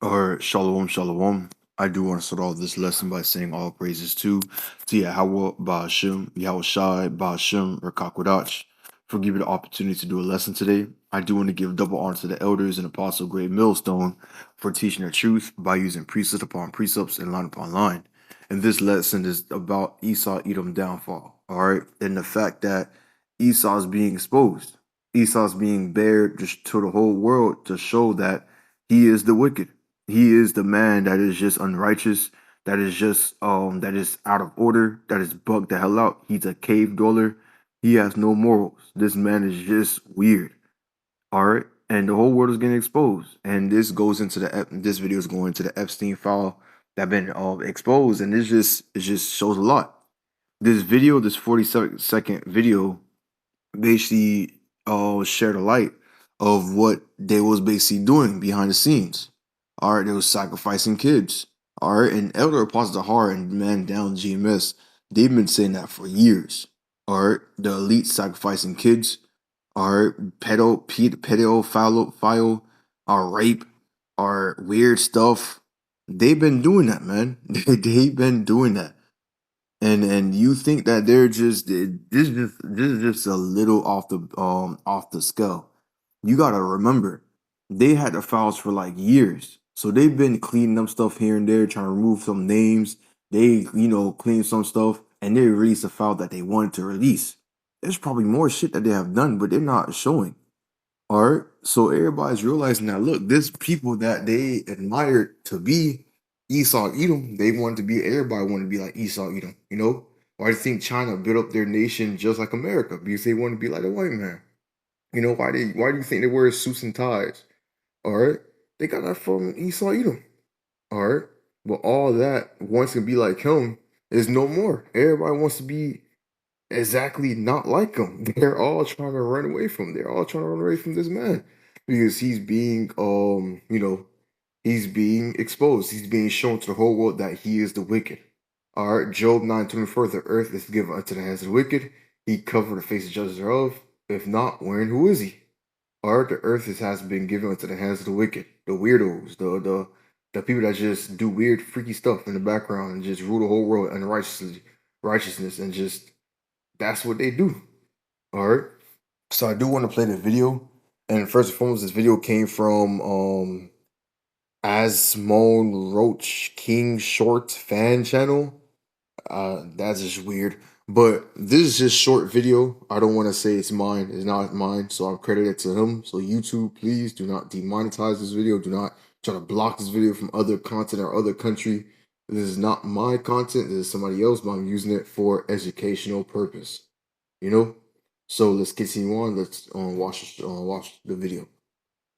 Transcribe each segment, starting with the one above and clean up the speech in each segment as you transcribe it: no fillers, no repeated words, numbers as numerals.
Or shalom, shalom. I do want to start off this lesson by saying all praises to Yahweh, Ba'ashem, Yahweh Shai, Ba'ashem, Rakakwadash, for giving the opportunity to do a lesson today. I do want to give double honor to the elders and Apostle Great Millstone for teaching the truth by using precept upon precepts and line upon line. And this lesson is about Esau Edom downfall, all right? And the fact that Esau is being exposed. Esau's being bared just to the whole world to show that he is the wicked. He is the man that is just unrighteous, that is out of order, that is bugged the hell out. He's a cave dweller. He has no morals. This man is just weird. All right. And the whole world is getting exposed. And this video is going to the Epstein file that been exposed. And it just shows a lot. This video, this 40-second video, basically shared a light of what they was basically doing behind the scenes. All right, they was sacrificing kids. All right, and Elder Apostle Zahar and Man Down GMS, they've been saying that for years. All right, the elite sacrificing kids. All right, pedophile, rape, weird stuff. They've been doing that, man. They've been doing that. And you think that they're just this is just a little off the scale. You gotta remember, they had the files for like years. So they've been cleaning up stuff here and there, trying to remove some names. They, clean some stuff, and they released a file that they wanted to release. There's probably more shit that they have done, but they're not showing. All right. So everybody's realizing that look, this people that they admired to be Esau Edom, they wanted to be everybody wanted to be like Esau Edom, you know? Why do you think China built up their nation just like America? Because they want to be like a white man. You know, why do you think they wear suits and ties? All right. They got that from Esau Edom. All right. But all that wants to be like him is no more. Everybody wants to be exactly not like him. They're all trying to run away from. They're all trying to run away from this man because he's being, he's being exposed. He's being shown to the whole world that he is the wicked. All right, Job 9:24, the earth is given unto the hands of the wicked. He covered the face of judges thereof. If not, wherein who is he? All right, the earth has been given into the hands of the wicked, the weirdos, the people that just do weird, freaky stuff in the background and just rule the whole world righteousness, and just that's what they do. All right. So I do want to play the video. And first and foremost, this video came from Asmone Roach King Short fan channel. That's just weird. But this is just short video. I don't want to say it's mine. It's not mine. So I'll credit it to him. So YouTube, please do not demonetize this video. Do not try to block this video from other content or other country. This is not my content. This is somebody else, but I'm using it for educational purpose. You know? So let's continue on. Let's watch the video.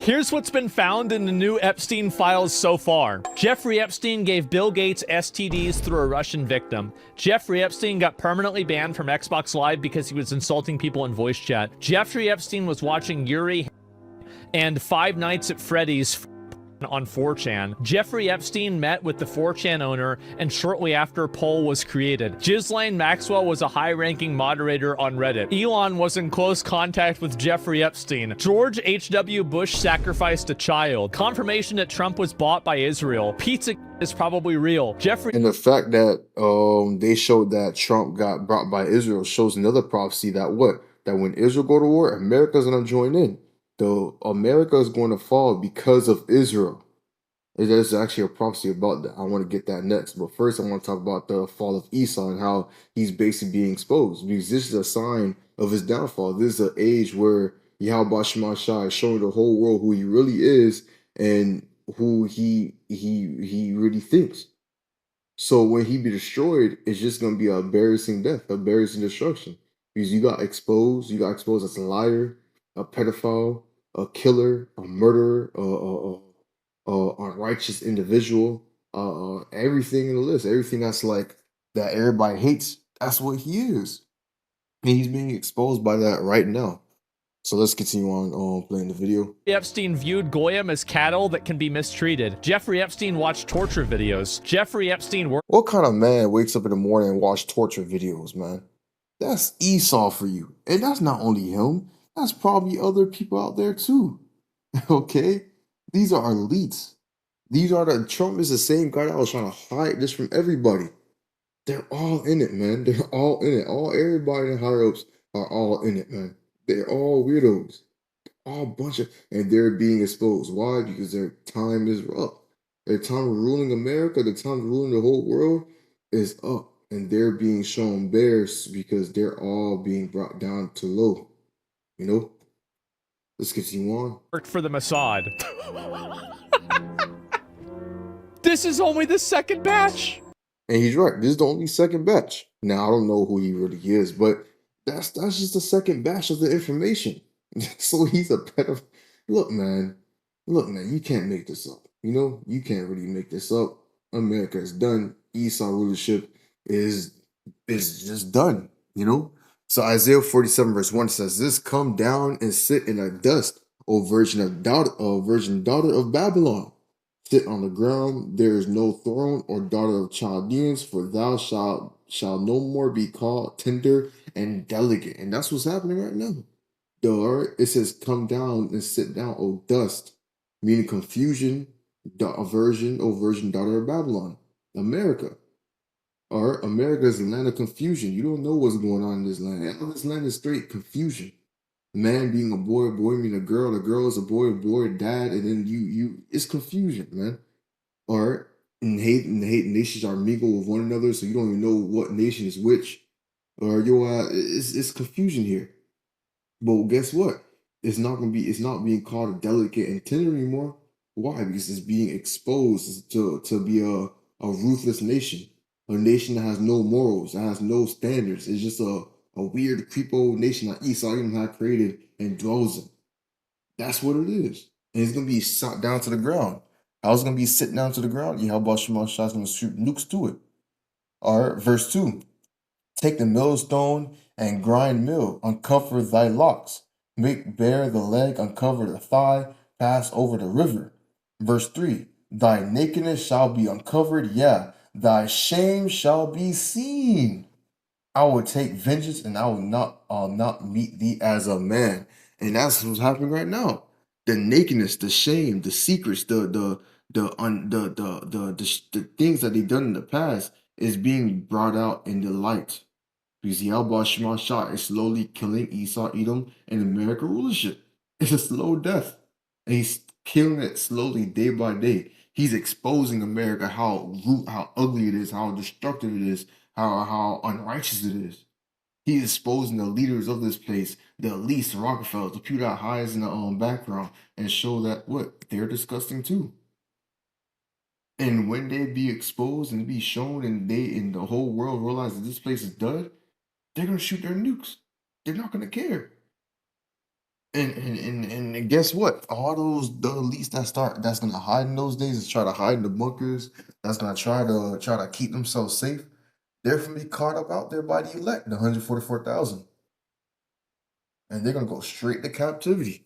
Here's what's been found in the new Epstein files so far. Jeffrey Epstein gave Bill Gates STDs through a Russian victim. Jeffrey Epstein got permanently banned from Xbox Live because he was insulting people in voice chat. Jeffrey Epstein was watching Yuri and Five Nights at Freddy's on 4chan. Jeffrey Epstein met with the 4chan owner, and shortly after, Poll was created. Ghislaine Maxwell was a high-ranking moderator on Reddit. Elon was in close contact with Jeffrey Epstein. George H.W. Bush sacrificed a child. Confirmation that Trump was bought by Israel. Pizza is probably real. Jeffrey... And the fact that they showed that Trump got brought by Israel shows another prophecy that what? That when Israel go to war, America's going to join in. America is going to fall because of Israel. There's actually a prophecy about that. I want to get that next. But first, I want to talk about the fall of Esau and how he's basically being exposed. Because this is a sign of his downfall. This is an age where Yahweh Shema Shai is showing the whole world who he really is and who he really thinks. So when he be destroyed, it's just going to be a embarrassing death, a embarrassing destruction. Because you got exposed as a liar, a pedophile, a killer, a murderer, a unrighteous individual, everything in the list, everything that's like that everybody hates. That's what he is, and he's being exposed by that right now. So let's continue on playing the video. Epstein viewed Goyim as cattle that can be mistreated. Jeffrey Epstein watched torture videos. Jeffrey Epstein worked... What kind of man wakes up in the morning and watch torture videos, man? That's Esau for you. And that's not only him. That's probably other people out there too. Okay? These are elites. These are the Trump is the same guy that was trying to hide this from everybody. They're all in it, man. They're all in it. All everybody in higher ups are all in it, man. They're all weirdos. All bunch of, and they're being exposed. Why? Because their time is up. Their time of ruling America, the time of ruling the whole world is up. And they're being shown bears because they're all being brought down to low. You know? Let's continue on. Worked for the Mossad. This is only the second batch. And he's right. This is the only second batch. Now I don't know who he really is, but that's just the second batch of the information. So he's a pedophile. Look, man. Look, man. You can't make this up. You know, you can't really make this up. America is done. Esau rulership is just done. You know. So Isaiah 47 verse 1 says, "This come down and sit in the dust, O virgin daughter of Babylon. Sit on the ground. There is no throne or daughter of Chaldeans, for thou shall no more be called tender and delicate." And that's what's happening right now. It says, "Come down and sit down, O dust," meaning confusion, aversion, O virgin daughter of Babylon, America. All right, America is a land of confusion. You don't know what's going on in this land. And this land is straight confusion. Man being a boy being a girl is a boy, dad, and then it's confusion, man. All right, and hate nations are mingled with one another, so you don't even know what nation is which. Or it's confusion here. But guess what? It's not being called a delicate and tender anymore. Why? Because it's being exposed to be a ruthless nation, a nation that has no morals, that has no standards. It's just a weird creepo nation that Esau even had created and dwells in. That's what it is. And it's gonna be shot down to the ground. How's it gonna be sitting down to the ground? Yeah, how about Shimon Shah's gonna shoot nukes to it? All right, verse 2. Take the millstone and grind mill, uncover thy locks, make bare the leg, uncover the thigh, pass over the river. Verse 3. Thy nakedness shall be uncovered, yeah, thy shame shall be seen. I will take vengeance and I'll not meet thee as a man. And that's what's happening right now. The nakedness, the shame, the secrets, the things that they've done in the past is being brought out in the light. Because Yahweh Shema Shah is slowly killing Esau, Edom, and American rulership. It's a slow death. And he's killing it slowly day by day. He's exposing America, how ugly it is, how destructive it is, how unrighteous it is. He's exposing the leaders of this place, the elites, the Rockefellers, the people that hides in the background, and show that what they're disgusting too. And when they be exposed and be shown, and the whole world realize that this place is done, they're gonna shoot their nukes. They're not gonna care. And guess what? All the elites that's gonna hide in those days and try to hide in the bunkers, that's gonna try to keep themselves safe. They're gonna be caught up out there by the elect, the 144,000, and they're gonna go straight to captivity.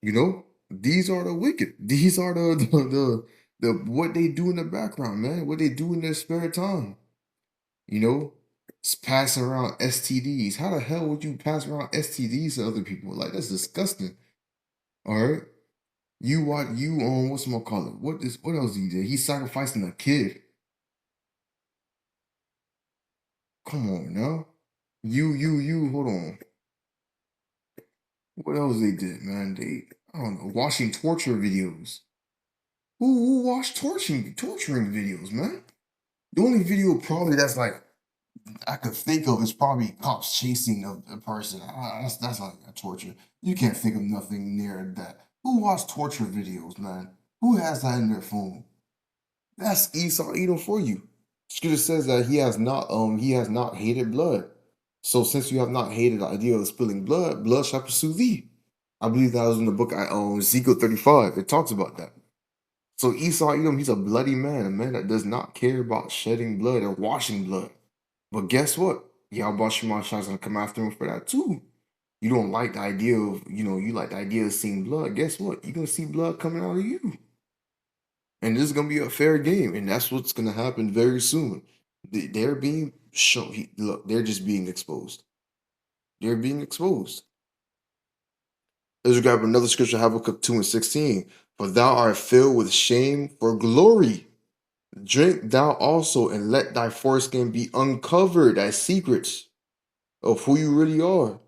You know, these are the wicked. These are the what they do in the background, man. What they do in their spare time. You know, it's passing around STDs. How the hell would you pass around STDs to other people? Like that's disgusting. All right. What's my call it? What else he did? He's sacrificing a kid. Come on now. Hold on. What else they did, man? I don't know, watching torture videos. Who watched torturing videos, man? The only video probably that's like I could think of is probably cops chasing a person. That's like a torture. You can't think of nothing near that. Who watched torture videos, man? Who has that in their phone? That's Esau Edom for you. Scripture says that he has not hated blood. So since you have not hated the idea of spilling blood, blood shall pursue thee. I believe that was in the book Ezekiel 35. It talks about that. So Esau Edom, he's a bloody man, a man that does not care about shedding blood or washing blood. But guess what? Yahweh Shema Shah is gonna come after him for that too. You don't like the idea of, you like the idea of seeing blood. Guess what? You're gonna see blood coming out of you. And this is gonna be a fair game, and that's what's gonna happen very soon. They're being shown. Look, they're just being exposed. They're being exposed. Let's grab another scripture, Habakkuk 2:16. but thou art filled with shame for glory. Drink thou also, and let thy foreskin be uncovered as secrets of who you really are.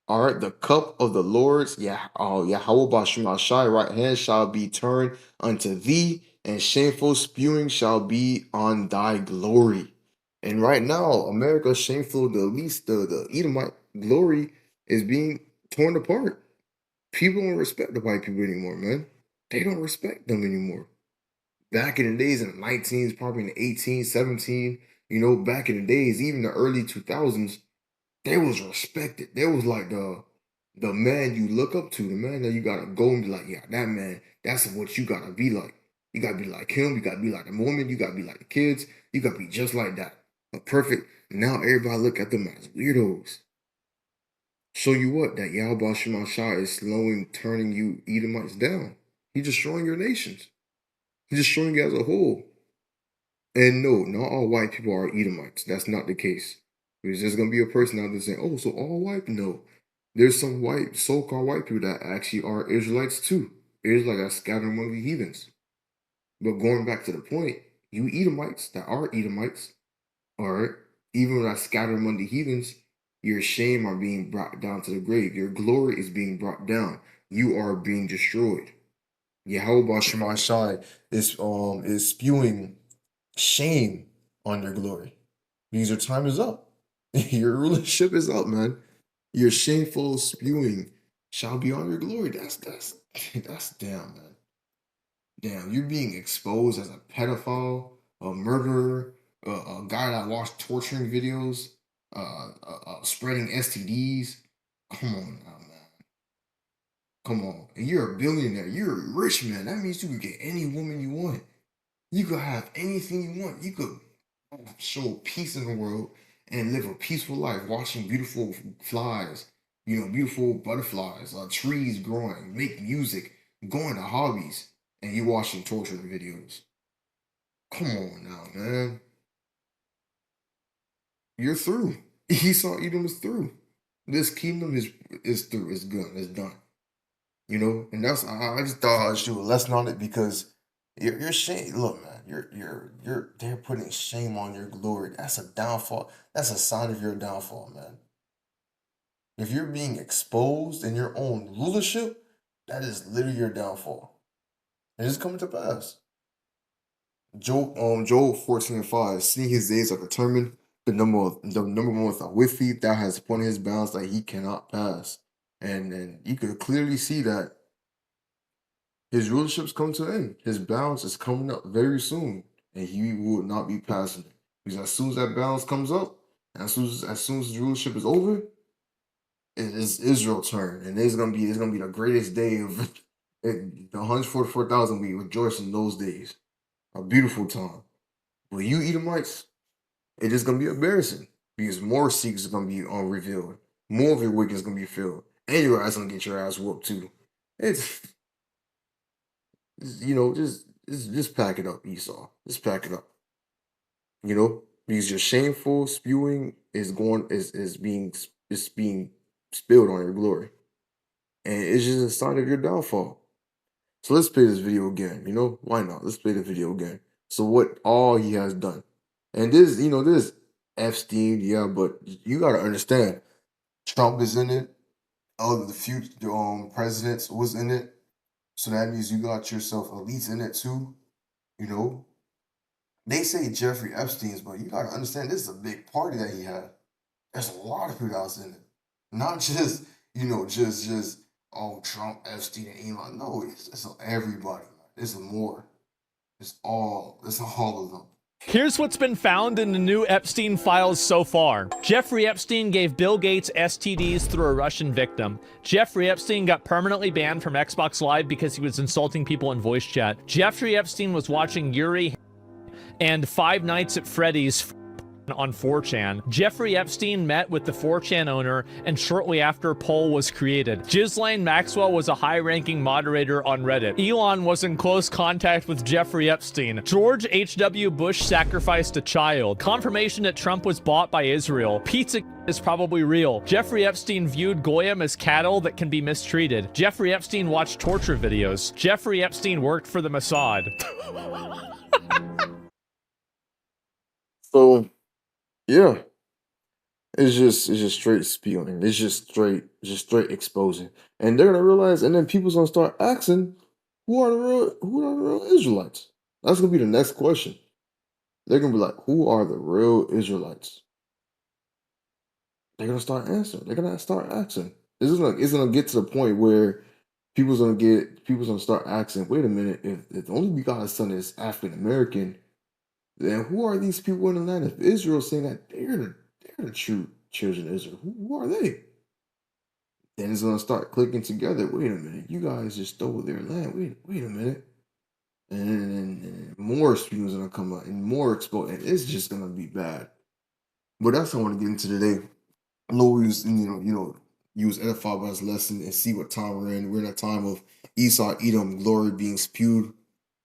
Art the cup of the Lord's, Yahweh Bashimashai, right hand shall be turned unto thee, and shameful spewing shall be on thy glory. And right now, America's shameful, the least, the Edomite glory is being torn apart. People don't respect the white people anymore, man. They don't respect them anymore. Back in the days in the 19s, probably in the 18, 17, back in the days, even the early 2000s, they was respected. They was like the man you look up to, the man that you gotta go and be like, yeah, that man, that's what you gotta be like. You gotta be like him, you gotta be like the woman, you gotta be like the kids, you gotta be just like that. A perfect. Now everybody look at them as weirdos. Show you what, that Yahweh Shema Shah is slowing, turning you Edomites down. He's destroying your nations. He's destroying you as a whole. And no, not all white people are Edomites. That's not the case. There's just gonna be a person out there saying, "Oh, so all white?" No, there's some white, so-called white people that actually are Israelites too. Israelites that scattered among the heathens. But going back to the point, you Edomites that are Edomites, all right, even when I scatter among the heathens, your shame are being brought down to the grave. Your glory is being brought down. You are being destroyed. Yahweh Shema Shai is spewing shame on their glory. Because your time is up. Your rulership is up, man. Your shameful spewing shall be on your glory. That's damn, man. Damn, you're being exposed as a pedophile, a murderer, a guy that watched torturing videos, spreading STDs. Come on now, man. Come on. And you're a billionaire. You're a rich man. That means you can get any woman you want. You could have anything you want. You could show peace in the world and live a peaceful life, watching beautiful flies, beautiful butterflies, trees growing, make music, going to hobbies, and you watching torture videos. Come on now, man. You're through. Esau Edom is through. This kingdom is through. It's good. It's done. And that's I just thought I'd do a lesson on it because you're shame. Look, man, they're putting shame on your glory. That's a downfall. That's a sign of your downfall, man. If you're being exposed in your own rulership, that is literally your downfall. And it's coming to pass. Job 14:5, seeing his days are determined, the number one with thee, that has appointed his bounds that he cannot pass. And you could clearly see that his rulership's come to an end. His balance is coming up very soon, and he will not be passing it. Because as soon as that balance comes up, as soon as his rulership is over, it is Israel's turn, and it's gonna be the greatest day of it, the 144,000. We rejoice in those days, a beautiful time. But you Edomites, it is gonna be embarrassing because more secrets are gonna be unrevealed, more of your wickedness is gonna be filled, and your ass gonna get your ass whooped too. It's just pack it up, Esau. Just pack it up. Because your shameful spewing is being spilled on your glory, and it's just a sign of your downfall. So let's play this video again. Why not? Let's play the video again. So what all he has done, and this Epstein, yeah, but you gotta understand, Trump is in it. All the future presidents was in it. So that means you got yourself elites in it too. You know, they say Jeffrey Epstein's, but you gotta understand this is a big party that he had. There's a lot of people that's in it, not just just Trump, Epstein, and Elon. No, it's everybody. It's more. It's all of them. Here's what's been found in the new Epstein files so far. Jeffrey Epstein gave Bill Gates STDs through a Russian victim. Jeffrey Epstein got permanently banned from Xbox Live because he was insulting people in voice chat. Jeffrey Epstein was watching Yuri and Five Nights at Freddy's on 4chan. Jeffrey Epstein met with the 4chan owner, and shortly after, Poll was created. Ghislaine Maxwell was a high-ranking moderator on Reddit. Elon was in close contact with Jeffrey Epstein. George H.W. Bush sacrificed a child. Confirmation that Trump was bought by Israel. Pizza is probably real. Jeffrey Epstein viewed Goyim as cattle that can be mistreated. Jeffrey Epstein watched torture videos. Jeffrey Epstein worked for the Mossad. So yeah, it's just straight spewing. It's just straight exposing. And they're gonna realize, and then people's gonna start asking, who are the real Israelites? That's gonna be the next question. They're gonna be like, who are the real Israelites? They're gonna start answering. They're gonna start asking. It's gonna get to the point where people's gonna start asking, wait a minute, if the only begotten son is African American, then who are these people in the land of Israel saying that they're the true children of Israel? Who are they? Then it's gonna start clicking together. Wait a minute, you guys just stole their land. Wait a minute. And more spews gonna come out and more exposed, and it's just gonna be bad. But that's what I want to get into today. Always, use edify by this lesson and see what time we're in. We're in a time of Esau, Edom, glory being spewed.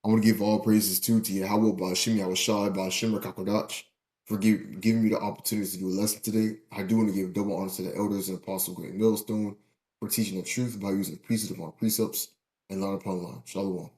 I want to give all praises to Yahweh, Bashim, Yahushai, Bashim, Kakodach, for giving me the opportunity to do a lesson today. I do want to give double honor to the elders and apostle Great Millstone for teaching the truth by using the precept upon precepts and line upon line. Shalom.